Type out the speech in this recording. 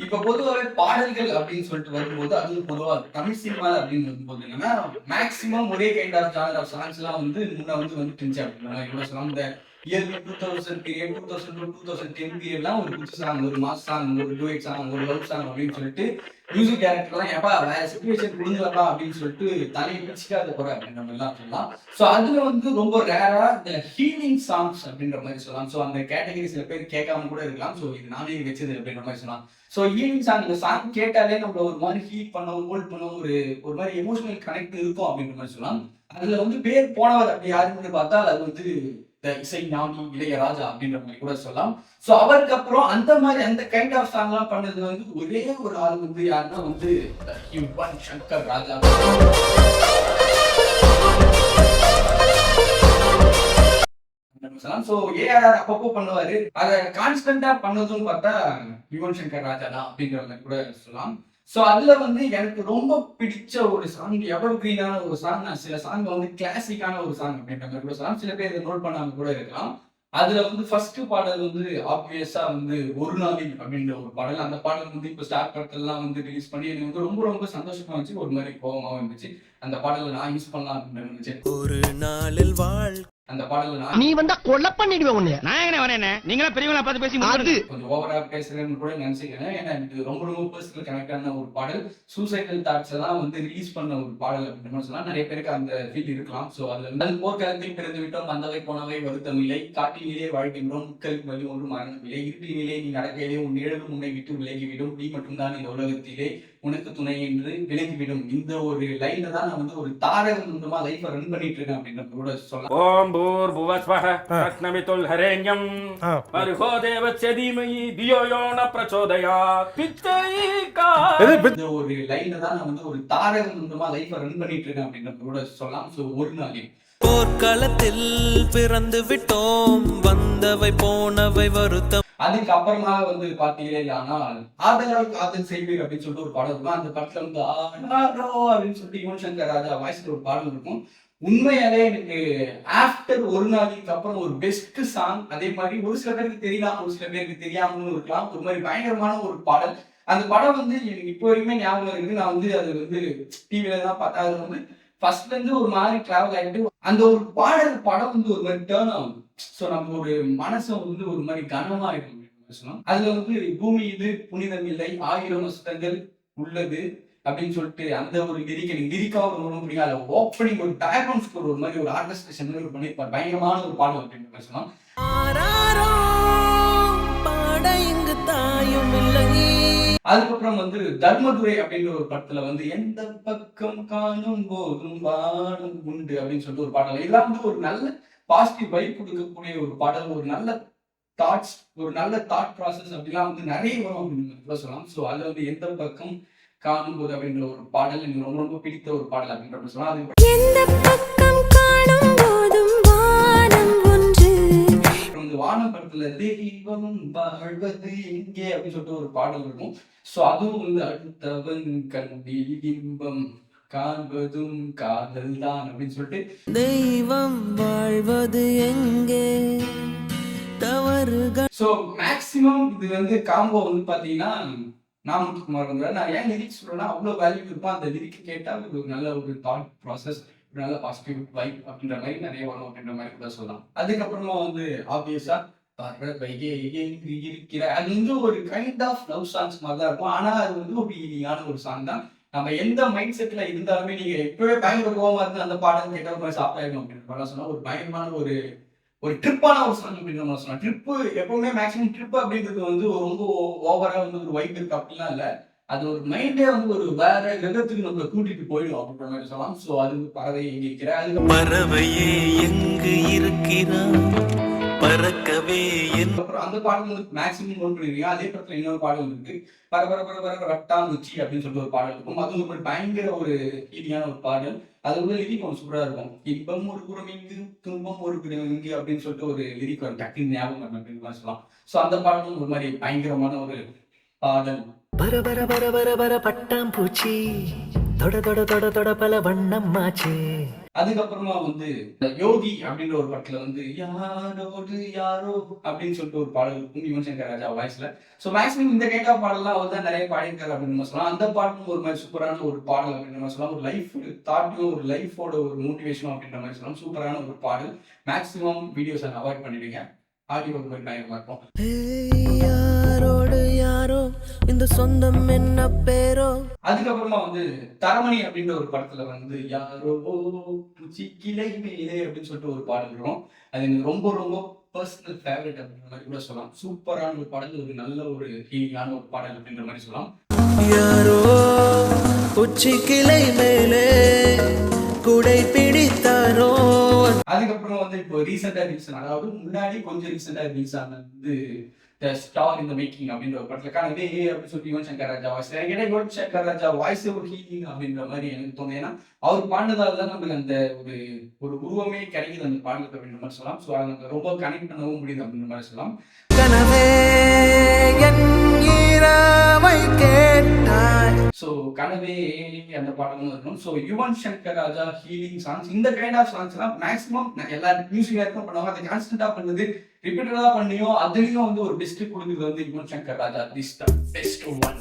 இப்ப பொதுவாவே பாடல்கள் அப்படின்னு சொல்லிட்டு வரும்போது, அதுவும் பொதுவா தமிழ் சினிமால அப்படின்னு வரும்போது என்னன்னா, மேக்ஸிமம் ஒரே கைண்ட் ஆஃப் ஜானர் ஆஃப் சாங்ஸ்லாம் வந்து முன்ன வந்துட்டு இருந்துச்சு அப்படின்ற மாரி கூட சொல்லலாம். இந்த இயர்லி 2000 பீரியட், 2000 டூ 2010 பீரியட்லாம் ஒரு குத்து சாங், ஒரு மாஸ் சாங், ஒரு டூயட் சாங், ஒரு லவ் சாங் அப்படின்னு சொல்லிட்டு மியூசிக் டைரக்டர்லாம் "எப்பா வேற சிச்சுவேஷன் குடுங்கப்பா" அப்படின்னு சொல்லிட்டு தலைய பிச்சுக்காத குறை அப்படின்ற மாரிலாம் சொல்லலாம். ஸோ அதுல வந்து ரொம்ப ரேரா இந்த ஹீலிங் சாங்ஸ் அப்படின்ற மாரி சொல்லலாம். ஸோ அந்த கேட்டகரி சில பேர் கேட்காம கூட இருக்கலாம். ஸோ இது நானே வச்சது அப்படின்ற மாரி சொல்லலாம். ஸோ ஹீலிங் சாங் இந்த சாங் கேட்டாலே நம்மள ஒரு மாரி ஹீல் பண்ணும், ஹோல்ட் பண்ணும், ஒரு மாரி எமோஷனல் கனெக்ட் இருக்கும் அப்படின்ற மாரி சொல்லலாம். அதுல வந்து பேர் போனவர் அப்படி யாருன்னு பார்த்தா அது வந்து இசை ஞானி இளையராஜா அப்படின்ற மாதிரி கூட சொல்லலாம். ஸோ அவருக்கு அப்புறம் அந்த மாதிரி அந்த கைண்ட் ஆஃப் சாங் எல்லாம் பண்ணது வந்து ஒரே ஒரு ஆள் வந்து யாருன்னா வந்து யுவன் சங்கர் ராஜா. ஸோ ஏஆர்ஆர் அப்பப்போ பண்ணுவாரு. அதை கான்ஸ்டன்டா பண்ணதும் பார்த்தா யுவன் சங்கர் ராஜா தான் அப்படிங்கிற மாதிரி கூட சொல்லலாம். ஸோ அதுல வந்து எனக்கு ரொம்ப பிடிச்ச ஒரு சாங், எவர் கிரீனான ஒரு சாங், சில சாங் வந்து கிளாசிக்கான ஒரு சாங் அப்படின்ற மாதிரி கூட சொல்லலாம். சில பேர் இதை நோட் பண்ணாம கூட இருக்கலாம். அதுல வந்து ஃபர்ஸ்ட் பாடல் வந்து ஆப்வியஸா வந்து ஒரு நாளில் அப்படின்ற ஒரு பாடல். அந்த பாடல் வந்து இப்ப ஸ்டார் படத்தெல்லாம் வந்து ரிலீஸ் பண்ணி எனக்கு வந்து ரொம்ப ரொம்ப சந்தோஷமா இருந்துச்சு, ஒரு மாதிரி கோபமாவும் இருந்துச்சு. அந்த பாடலை நான் யூஸ் பண்ணலாம் அப்படின்னு இருந்துச்சு. ஒரு நாளில் அந்த பாடல்ல நீ வந்தா கொலை பண்ணிடுவேன் உன்னை. நான் என்ன வரேன், நீங்களா பெரியவங்களா பார்த்து பேசி அது கொஞ்சம் ஓவரா பேசுறேன்னு கூட நினைச்சுக்கிறேன். ஏன்னா எனக்கு ரொம்ப ரொம்ப பர்சனல் கனெக்டான ஒரு பாடல். சூசைடல் தாட்ஸ் எல்லாம் வந்து ரிலீஸ் பண்ண ஒரு பாடல் அப்படின்னு சொல்லலாம். நிறைய பேருக்கு அந்த ஃபீல் இருக்கலாம். ஸோ அதுல வந்து போர்க்களத்தில் பிறந்து விட்டோம், வந்தவை போனவை வருத்தம் இல்லை, காட்டிலேயே வாழ்கின்றோம், முட்களுக்கு வழி ஒன்று மரணம் இல்லை, இருட்டினிலே நீ நடக்கையிலே உன் நிழலும் உன்னை விட்டு விலகிவிடும், நீ மட்டும்தான் இந்த உலகத்திலே உனக்கு துணை என்று விலகிவிடும். இந்த ஒரு லைன்ல தான் நான் வந்து ஒரு தாரக மந்திரமா லைஃப் ரன் பண்ணிட்டு இருக்கேன் அப்படின்றது கூட சொல்லலாம். ஓம் பூர்புவஸ்வஹ ரத்னமிதுல் ஹரேண்யம் பர்ஹோ தேவஸ்ய தீமஹி தியோ யோ ந பிரச்சோதயாத் பிச்சைகா. இந்த ஒரு லைன்ல தான் நான் வந்து ஒரு தாரக மந்திரமா லைஃப் ரன் பண்ணிட்டு இருக்கேன் அப்படின்றது கூட சொல்லலாம். ஸோ ஒரு நாளில் போர்க்களத்தில் பிறந்து விட்டோம், வந்தவை போனவை வருத்தம். அதுக்கு அப்புறமா வந்து பாத்தீங்களே ஆனால் ஆதலால் காதல் செய்வீர் அப்படின்னு சொல்லிட்டு ஒரு பாடல் இருக்கும். அந்த படத்துல வந்து ஆடாரோ அப்படின்னு சொல்லிட்டு யுவன் சங்கர் ராஜா வாய்ஸ்ல ஒரு பாடல் இருக்கும். உண்மையாலே எனக்கு ஆஃப்டர் ஒரு நாளைக்கு அப்புறம் ஒரு பெஸ்ட் சாங். அதே மாதிரி ஒரு சில பேருக்கு தெரியலாம், ஒரு சில பேருக்கு தெரியாமலும் இருக்கலாம். ஒரு மாதிரி பயங்கரமான ஒரு பாடல். அந்த படம் வந்து எனக்கு இப்போ வரைக்குமே ஞாபகம் இருக்கு. நான் வந்து அது வந்து டிவில தான் பார்த்தா அது வந்து ஃபர்ஸ்ட்ல இருந்து ஒரு மாதிரி டிராவல் ஆகிட்டு அந்த ஒரு படம் வந்து ஒரு மாதிரி டேர்ன் ஆகும். ஸோ நம்ம ஒரு மனசை வந்து ஒரு மாதிரி கனமா இருக்கும் சொல்லலாம். அதுல வந்து பூமி இது புனிதம் இல்லை, 1000 நஷ்டங்கள் உள்ளது அப்படின்னு சொல்லிட்டு அந்த ஒரு லிரிக்கா ஒரு ரொம்ப பிடிக்கும். அதுல ஓப்பனிங் ஒரு பேக்ரவுண்ட் ஸ்கோர் ஒரு மாதிரி ஒரு ஆர்கெஸ்ட்ரேஷன் ஒரு பண்ணி பயங்கரமான ஒரு பாடல் அப்படின்னு பேசலாம். அதுக்கப்புறம் வந்து தர்மதுரை அப்படின்ற ஒரு படத்துல வந்து எந்த பக்கம் காணும் போதும் வானம் உண்டு அப்படின்னு சொல்லிட்டு ஒரு பாடல். இதெல்லாம் வந்து ஒரு நல்ல பாசிட்டிவ் வைப் கொடுக்கக்கூடிய ஒரு பாடல், ஒரு நல்ல தாட்ஸ், ஒரு நல்ல தாட் ப்ராசஸ் அப்படிலாம் வந்து நிறைய வரும் அப்படின்னு சொல்லலாம். ஸோ அதுல வந்து எந்த பக்கம் காணும் போது அப்படின்ற ஒரு பாடல் எனக்கு ரொம்ப ரொம்ப பிடித்த ஒரு பாடல் அப்படின்ற சொல்லலாம். அது வானம் படத்துல தெய்வம் வாழ்வது எங்கே அப்படின்னு சொல்லிட்டு ஒரு பாடல் இருக்கும். ஸோ அதுவும் வந்து அடுத்தவன் கண்ணில் இன்பம் காண்பதும் காதல் தான் அப்படின்னு சொல்லிட்டு தெய்வம் வாழ்வது எங்கே தவறுகள். ஸோ மேக்சிமம் இது வந்து காம்போ வந்து பாத்தீங்கன்னா நாமக்குமார் வந்து நான் ஏன் லிரிக்ஸ் சொல்றேன்னா அவ்வளோ வேல்யூ இருக்கும். அந்த லிரிக் கேட்டா ஒரு நல்ல ஒரு தாட் ப்ராசஸ், ஒரு நல்ல பாசிட்டிவ் வைப் அப்படின்ற மாதிரி நிறைய வரும் அப்படின்ற மாதிரி கூட சொல்லலாம். அதுக்கப்புறமா வந்து ஆப்வியஸா இருக்கிற அது வந்து ஒரு கைண்ட் ஆஃப் லவ் சாங்ஸ் மாதிரி தான் இருக்கும். ஆனா அது வந்து ஒரு ஈஸியான ஒரு சாங் தான். நம்ம எந்த மைண்ட் செட்ல இருந்தாலுமே நீங்க இப்பவே பயங்கர கோவமா இருந்து அந்த பாடல் கேட்ட ஒரு மாதிரி சாப்பிட்டாயிருக்கும் அப்படின்னு சொன்னா ஒரு பயங்கரமான ஒரு ட்ரிப்பான ஒரு சாங் அப்படின்ற மாதிரி சொல்லலாம். ட்ரிப்பு எப்பவுமே மேக்ஸிமம் ட்ரிப் அப்படின்றது வந்து ரொம்ப ஓவரா வந்து ஒரு வைப் இருக்கு அப்படிலாம் இல்லை. அது ஒரு மைண்டே வந்து ஒரு வேற கிரகத்துக்கு நம்மளை கூட்டிட்டு போயிடும் அப்படின்ற மாதிரி சொல்லலாம். ஸோ அது பறவை எங்க இருக்கிற அது பறவையே எங்கு இருக்கிறான் பறக்கவே. அப்புறம் அந்த பாடல் வந்து மேக்ஸிமம் நோட் பண்ணிருக்கீங்க. அதே படத்துல இன்னொரு பாடல் இருக்கு, பர பர பர பர ரட்டான் உச்சி அப்படின்னு சொல்லிட்டு ஒரு பாடல் இருக்கும். அது ஒரு பயங்கர ஒரு ஹீலிங்கான ஒரு பாடல். அது வந்து லிரிக் கொஞ்சம் சூப்பரா இருக்கும். இன்பம் ஒரு புறம் இங்கு துன்பம் ஒரு புறம் இங்கு அப்படின்னு சொல்லிட்டு ஒரு லிரிக் வரும், டக்குன்னு ஞாபகம் அப்படின்னு மாதிரி சொல்லலாம். ஸோ அந்த பாடலும் ஒரு மாதிரி பயங்கரமான ஒரு பாடல். பர பர பர பர பர பட்டாம் பூச்சி தொட தொட தொட தொட பல வண்ணம் மாச்சு. அதுக்கப்புறமா வந்து யோகி அப்படின்ற ஒரு படத்துல வந்து யாரோடு யாரோ அப்படின்னு சொல்லிட்டு ஒரு பாடல் இருக்கும் யுவன் சங்கர் ராஜா வாய்ஸ்ல. ஸோ மேக்ஸிமம் இந்த கேட்டா பாடலாம் அவர் தான் நிறைய பாடியிருக்காரு அப்படின்னு சொல்லலாம். அந்த பாட்டும் ஒரு மாதிரி சூப்பரான ஒரு பாடல் அப்படின்ற மாதிரி சொல்லலாம். ஒரு லைஃப் தாட்டும் ஒரு லைஃபோட ஒரு மோட்டிவேஷனும் அப்படின்ற மாதிரி சொல்லலாம். சூப்பரான ஒரு பாடல். மேக்ஸிமம் வீடியோஸை அவாய்ட் பண்ணிடுங்க. ஆடியோ ஒரு பயங்கரமா இருக்கும். யாரோடு யாரோ இந்த சொந்தம் என்ன பேரோ. அதுக்கப்புறமா வந்து தரமணி அப்படின்ற ஒரு படத்துல வந்து யாரோ கிளை மேலே அப்படின்னு சொல்லிட்டு ஒரு பாடல் இருக்கும். அது எனக்கு ரொம்ப ரொம்ப பர்சனல் ஃபேவரட் அப்படின்ற மாதிரி கூட சொல்லலாம். சூப்பரான ஒரு பாடல், ஒரு நல்ல ஒரு ஹீலிங்கான ஒரு பாடல் அப்படின்ற மாதிரி சொல்லலாம். யாரோ உச்சி கிளை மேலே குடை பிடித்தாரோ. அதுக்கப்புறம் வந்து இப்போ ரீசெண்டா அதாவது முன்னாடி கொஞ்சம் ரீசெண்டா ரிலீஸ் ஆன வந்து த ஸ்டார் இந்த மேக்கிங் அப்படின்ற ஒரு படத்துல கனவே அப்படின்னு சொல்லி யுவன் சங்கர் ராஜா வாய்ஸ். எனக்கு யுவன் சங்கர் ராஜா வாய்ஸ் ஒரு ஹீலிங் அப்படின்ற மாதிரி எனக்கு தோணுது. ஏன்னா அவர் பாடினதால தான் நமக்கு அந்த ஒரு உருவமே கிடைக்குது அந்த பாடலுக்கு அப்படின்ற மாதிரி சொல்லலாம். ஸோ அதை நம்ம ரொம்ப கனெக்ட் பண்ணவும் முடியுது அப்படின்ற மாதிரி சொல்லலாம். கனவே என் இரவை கேட்டாய். ஸோ கனவே அந்த பாடலும் இருக்கும். ஸோ யுவன் சங்கர் ராஜா ஹீலிங் சாங்ஸ், இந்த கைண்ட் ஆஃப் சாங்ஸ் எல்லாம் மேக்ஸிமம் எல்லா மியூசிக் டைரக்டரும் பண்ணுவாங்க. அதை கான்ஸ்டன்டா பண்ணது, ரிப்பீட்டடா பண்ணியும் அதுலயும் வந்து ஒரு பெஸ்ட் கொடுக்குறது வந்து Yuvan Shankar Raja. This the best one.